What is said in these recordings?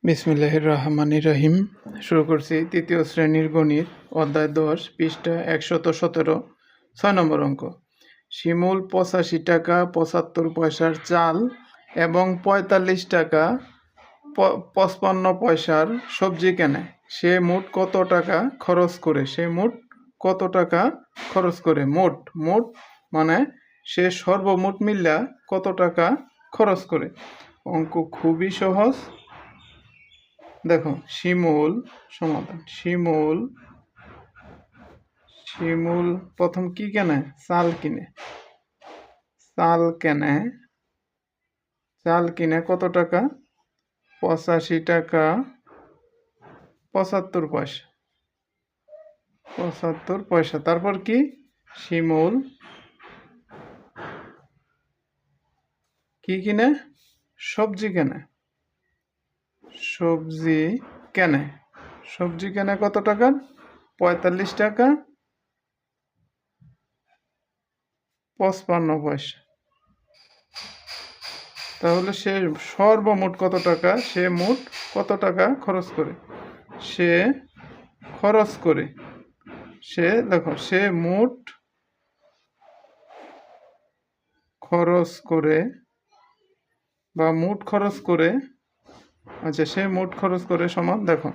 বিসমিল্লাহির রহমানির রহিম। শুরু করছি তৃতীয় শ্রেণীর গণিত অধ্যায় 10 পৃষ্ঠা 117 6 নম্বর অঙ্ক। শিমুল 85 টাকা 75 পয়সার চাল এবং 45 টাকা 55 পয়সার সবজি কেনে। সে মোট কত টাকা খরচ করে? মোট মানে সে সর্বমোট মিল্লা কত টাকা খরচ করে। অঙ্ক খুবই সহজ। দেখো, শিমুল সমাধান। শিমুল প্রথম কি কেনে? চাল কিনে কত টাকা? 85 টাকা 75 পয়সা। তারপর কি? শিমুল কি কিনে? সবজি কেনে কত টাকা? 45 টাকা 55 পয়সা। তাহলে সে সর্বমোট কত টাকা? সে মোট কত টাকা খরচ করে? সে মোট খরচ করে সে মোট খরচ করে সমান, দেখো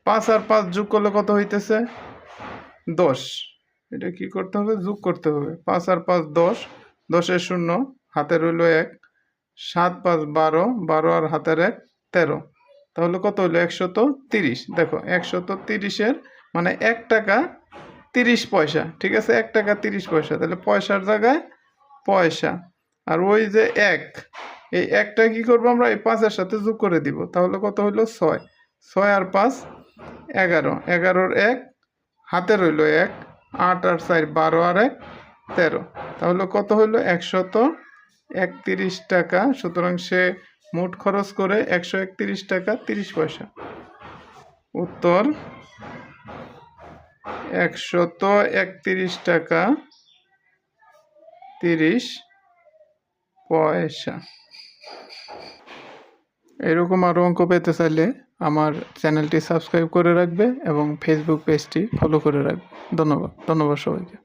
5 আর 5 যোগ করলে কত হইতেছে? 10। এটা কি করতে হবে? যোগ করতে হবে। 5 আর 5 10, 10 শূন্য, হাতে রইল 1, 7 5 12, 12 আর হাতের 1 13। তাহলে কত হইলো? 130। দেখো, 130 মানে 1 টাকা 30 পয়সা। ঠিক আছে, 1 টাকা 30 পয়সা। তাহলে পয়সার জায়গায় পয়সা। আর ওই যে 1, এই 1টা কি করবো আমরা? এই 5 এর সাথে যোগ করে দিব। তাহলে কত হইলো? 6। 6 আর 5 11, 11 1, হাতে রইল 1, 8 আর 4 12 আর 1 13। তাহলে কত হইলো? 131 টাকা। সুতরাং সে মোট খরচ করে 131 টাকা 30 পয়সা। উত্তর 131 টাকা 30 পয়সা। এরকম আরও অঙ্ক পেতে চাইলে আমার চ্যানেলটি সাবস্ক্রাইব করে রাখবে এবং ফেসবুক পেজটি ফলো করে রাখবে। ধন্যবাদ সবাইকে।